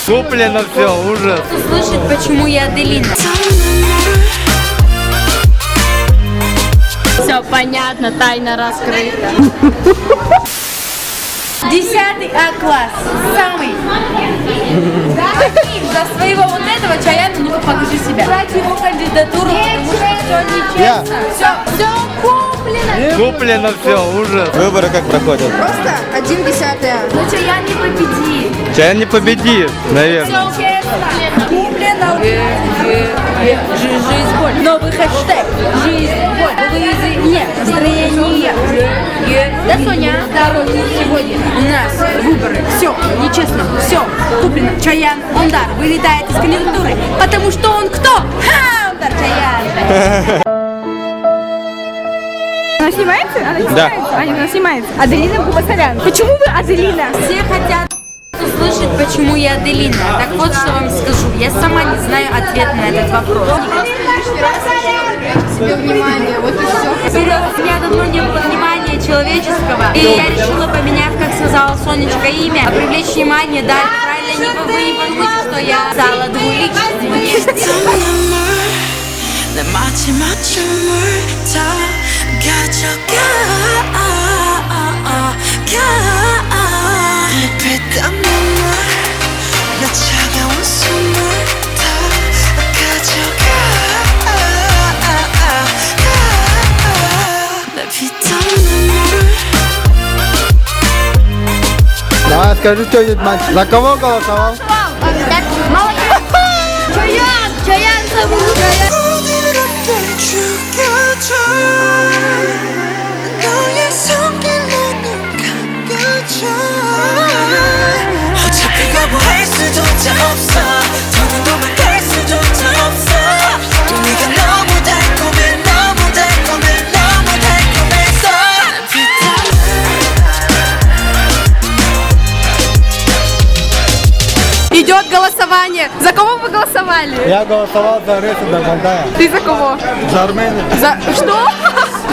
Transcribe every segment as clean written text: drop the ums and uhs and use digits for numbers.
Куплено все, ужас. Услышать, почему я Аделина. Все понятно, тайна раскрыта. 10 А-класс. Самый. За своего вот этого Чаяна, ну покажи себя. Брать его кандидатуру, потому что все нечестно. Все куплено. Куплено все, ужас. Выборы как проходят? Просто 1/10. Но Чаян не победит. Чаян не победит, наверное. Все честно. Куплено. Жизнь боль. Новый хэштег. Жизнь боль. Выявление. Настроение. Да, Соня? Здоровье сегодня. У нас выборы. Все нечестно. Все куплено. Чаян Ондар вылетает из кандидатуры. Потому что он кто? Ха! Ондар Чаян. Она снимается? Она не Да. снимается? Она снимается. Аделина Губасарян. Почему вы Аделина? Все хотят услышать, почему я Аделина. Так вот, что вам скажу. Я сама не знаю ответ на этот вопрос. Себе внимание, вот и все. Серьезно, у меня давно не было внимания человеческого. И я решила поменять, как сказала Сонечка, имя, привлечь внимание. Да, это правильно, вы не подумайте, что я стала двуличной. 내 마지막 춤을 다 가져가 빛땀 눈물 내 차가운 숨을 다 가져가 내 빛땀 눈물 Давай, скажи что-нибудь, мальчик. За кого голосовал? Чаян зовут. 오늘은 죽여줘 너의 손길로 눈 감겨줘 어차피 거부할 수조차 없어 더는 도망갈 수조차 없어 또 네가 너무 달콤해 너무 달콤해 너무 달콤해서 Идет голосование. За кого вы голосовали? Я голосовал за Реса Дармандая. Ты за кого? За Армению. За что?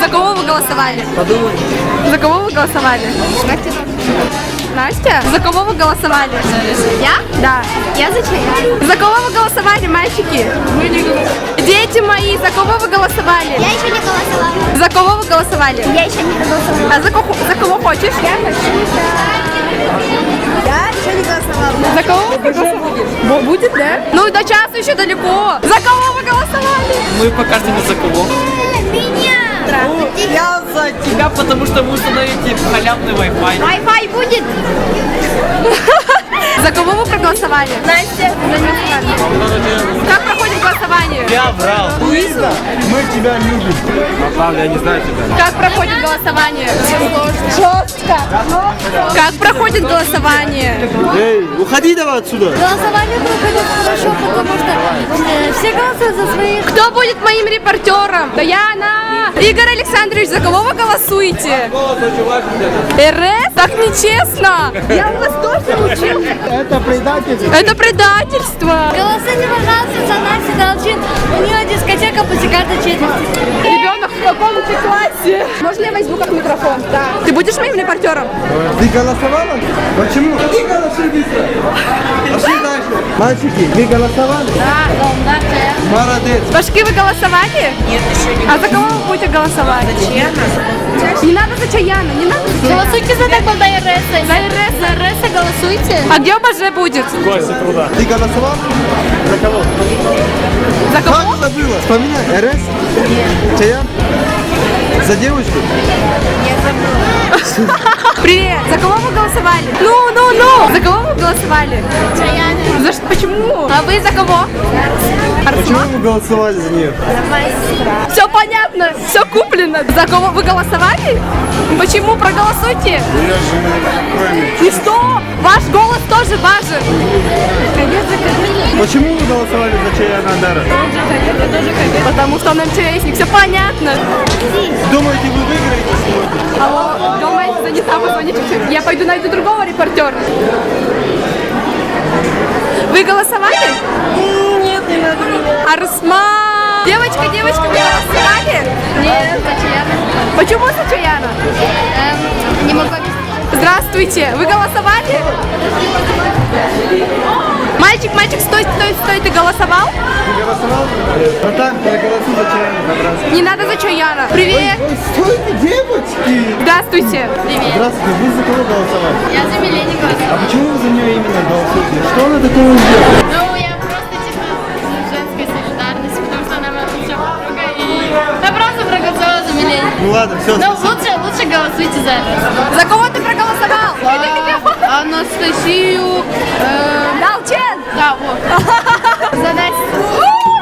За кого вы голосовали? Подумай. За кого вы голосовали? Настя? За кого вы голосовали? Я? Да. Я за Чаян. За кого вы голосовали, мальчики? Мы не голосовали. Дети мои, за кого вы голосовали? Я еще не голосовала. За кого вы голосовали? Я еще не голосовала. А за кого хочешь? Я хочу Я еще не голосовала. За кого вы голосовали? Будет, да? Ну, до часа еще далеко. За кого вы голосовали? Мы покажем за кого. Меня. Я за тебя, потому что мы установили халявный Wi-Fi. Wi-Fi будет? За кого вы проголосовали? Настя. Как проходит голосование? Я брал. Луиза? Мы тебя любим. Павел, я не знаю тебя. Как проходит голосование? Жестко. Как проходит голосование? Эй, уходи давай отсюда. Голосование проходит хорошо, потому что все голосуют за своих. Кто будет моим репортером? Даяна! Игорь Александрович, за кого вы голосуете? РС? Так нечестно! Я у вас тоже учился. Это предательство. Это предательство. Голосуйте, пожалуйста, за Настю Долчин. У нее дискотека по карты четверти. Ребенок в каком ты классе? Можно я возьму как микрофон? Да. Ты будешь моим репортером? Ты голосовала? Почему? Иди голосуй быстро. Пошли дальше. Мальчики, вы голосовали? Да, Молодец. Башки, вы голосовали? Нет, еще не. А за кого вы будете голосовать? За Чаяна. Не надо за Чаяна, не надо за Чаяна. Голосуйте за такого РС. За РС. За РС голосуйте. А где ОБЖ будет? Ты голосовал? За кого? За кого? Как забыла? Вспоминай. РС? Нет. Чаян? За девочку? Привет. За кого вы голосовали? Ну. За кого вы голосовали? Чаяна. За что? Почему? А вы за кого? Почему вы голосовали за нее? Все понятно, все куплено. За кого вы голосовали? Почему? Проголосуйте. И что? Ваш голос тоже важен. Почему вы голосовали за Чаяна Андара? Потому что он МЧСник. Все понятно. Думаете, вы выиграете сегодня? Алло, думаете, занята, позвоните. Я пойду найду другого репортера. Вы голосовали? Нет, не надо. Арсман! Девочка, вы голосовали? Нет, за Чаяна. Почему за Чаяна? Не могу объяснить. Здравствуйте, вы голосовали? проголосовал? Ты голосовал? Братан, проголосуй за Чаяна. Не надо за Чаяна. Привет. Ой, стойте, девочки! Здравствуйте. Здравствуйте, вы за кого голосовали? Я за Милене голосую. А почему вы за нее именно голосуете? Что она такого сделала? Ну, я просто типа женской солидарности, потому что она моя лучшая подруга. И я просто проголосовала за Милене. Ну ладно, все. Ну, лучше голосуйте за это. За кого ты проголосовал? Анастасию. Далчен. Да, вот. За Настю.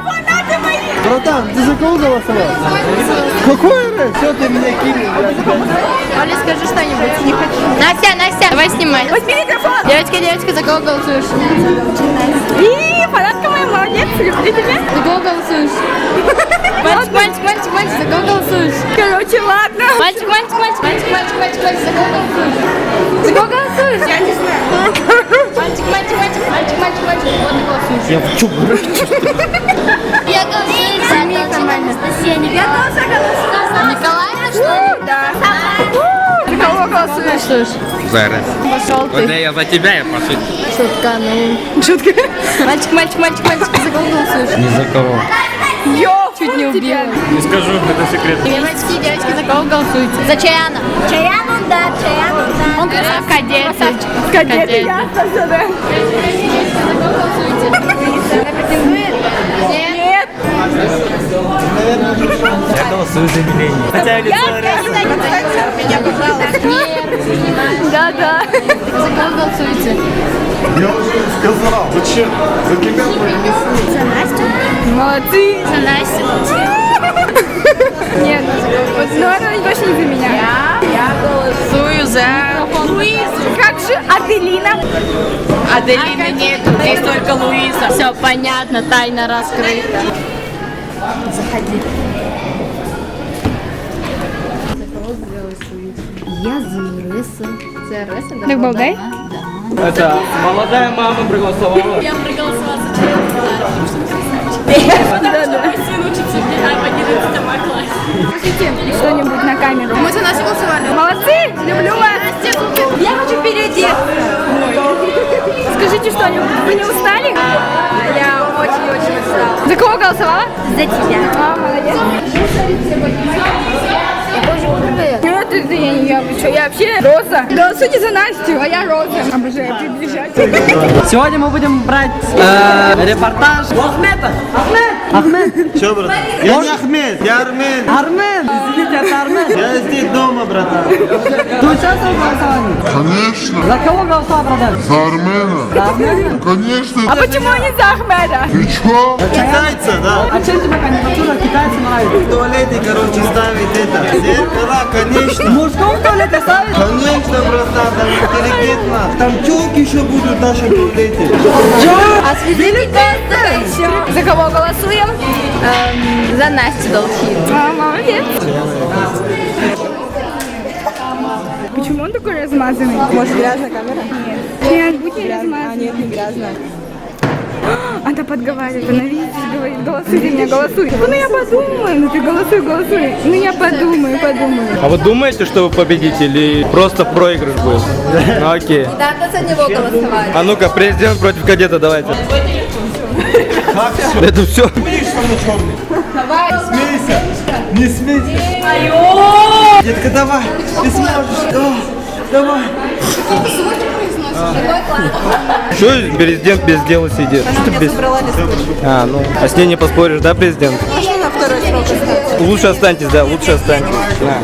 Фанаты мои. Братан, ты за кого голосовал? Какой раз? Все, ты меня кинул. Оля, скажи что-нибудь. Не хочу. Настя, давай снимай. Возьми микрофон. Девочка, за кого голосуешь? И фанатка моя, молодец. Люблю тебя. За кого голосуешь? Мальчик, за кого голосуешь? Короче, ладно. Мальчик, за кого голосуешь? За кого голосуешь? Я не знаю. Мальчик, вот ты голосуешь. Я в чуб. Я голосую за Анастасия. Я тоже голосую. Николаевна, что ли? Да. За кого голосуешь? Зараз. Пошел ты. Вот я за тебя, я пошутил. Шутка. Мальчик, за кого голосуешь? Ни за кого. Йо, чуть не убила. Не скажу, это секрет. Девочки, за кого голосуете? За Чаяна. Чаяну, да. Он красавчик. Кадеты, ясно все, да? За кого голосуете? Нет. Я голосую за Милене. Хотя лицо Меня, пожалуйста. Да. За кого голосуете? Я уже сказал. Зачем? За тебя проголосую. Молодцы. За Настю. Нет, ну это точно не за меня. Я голосую за Луизу. Как же Аделина? Аделины нету, здесь только Луиза. Все понятно, тайна раскрыта. Я за Ларису. Це Реса, да? Так балдай? Это молодая мама проголосовала. Я проголосовала за Чаяна. Скажите что-нибудь на камеру. Мы за нас голосовали. Молодцы, люблю вас. Я хочу переодеться. Скажите что-нибудь. Вы не устали? Я очень-очень устала. За кого голосовала? За тебя. А, молодец. Нет, это я, вы что, я вообще Роза. Голосуйте за Настю, а я Роза. Обожаю приближать. Сегодня мы будем брать репортаж Ахмета. Ахмед. Че, братан? Я не Ахмед, я Армен. Армен. Извините, это Армен. Я здесь дома, братан. Ты участвовал в голосовании? Конечно, За кого голосовал, братан? за Армена. За Армена? Конечно. А почему не за Ахмеда? Ты чё? Китайца, да? А чем тебе кандидатура китайца нравится? В туалете, короче, ставить это. Зеркала, конечно. В мужском туалете ставить? Конечно, братан, там интеллигентно. Там тёлки еще будут в нашем туалете. Осветили тесты. За кого голосуем? За Настю Долхин. А, молодец. Почему он такой размазанный? Может, грязная камера? Нет, будь не размазанный. Нет, не грязная. Она подговаривает, она видите, говорит, голосуй за меня, голосуй. Ну я подумаю, ну ты голосуй. Ну я подумаю. А вы думаете, что вы победите или просто проигрыш будет? Ну окей. Да, за него голосовали. А ну-ка, президент против кадета, давайте. Это все. Видишь, что он черный? Давай. Смейся. Не смейся. Детка, давай. Ты сможешь. Давай. Что президент без дела сидит? Что без... А, ну, а с ней не поспоришь, да, президент? Можно на второй срок остаться? Лучше останьтесь, да, лучше останьтесь. Да.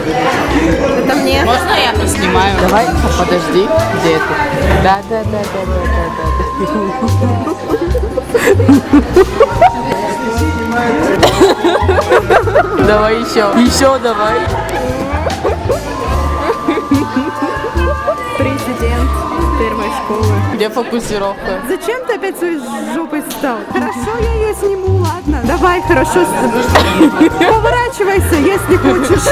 Это мне? Можно я поснимаю? Давай, подожди. Где это? Да. Давай еще давай. Президент первой школы. Где фокусировка? Зачем ты опять своей жопой стал? Хорошо, я ее сниму, ладно. Давай, хорошо. Поворачивайся, если хочешь.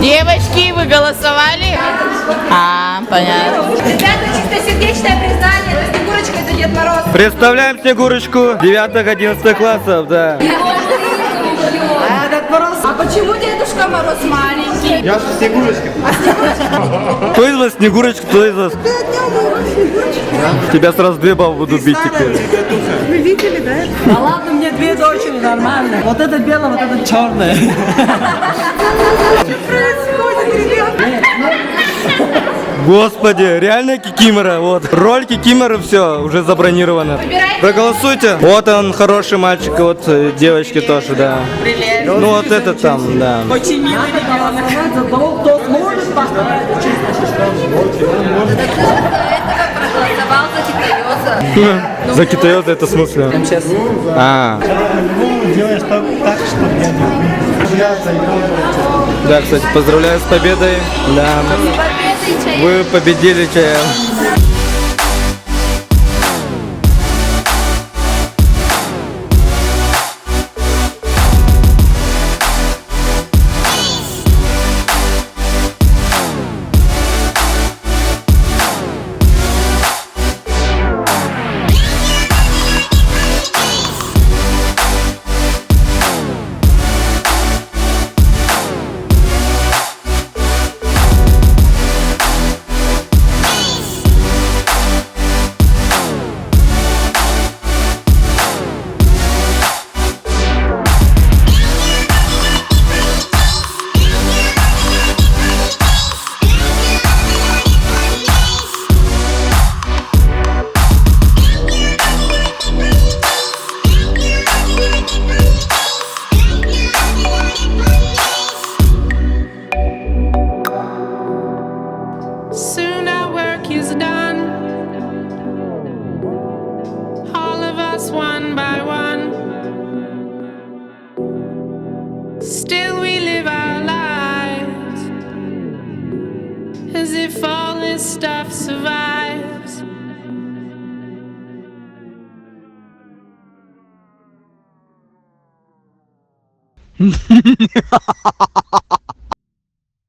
Девочки, вы голосовали? А, понятно. Ребята, чистосердечное признание, это Снегурочка, это Дед Мороз. Представляем Снегурочку 9-11 классов, да. А почему Дедушка Мороз маленький? Я же Снегурочка. Кто из вас Снегурочка, кто из вас? Тебя сразу две бабы будут бить теперь. Вы видели, да? А ладно, мне две дочери, нормально. Вот это белое, вот это черное. Происходит, ребят. Господи, реально кикимора, вот. Роль кикимора, все, уже забронировано. Проголосуйте. Вот он, хороший мальчик, и вот девочки тоже, да. Ну вот этот там, да. Очень милый ребенок. За того, кто сможет поставить. Проголосовал за китаёза. За китаёза это в смысле? А. Делаешь так, чтобы я не Да, кстати, поздравляю с победой. Да. Победы, чай. Вы победили, Чая. Soon our work is done. All of us one by one. Still we live our lives as if all this stuff survives.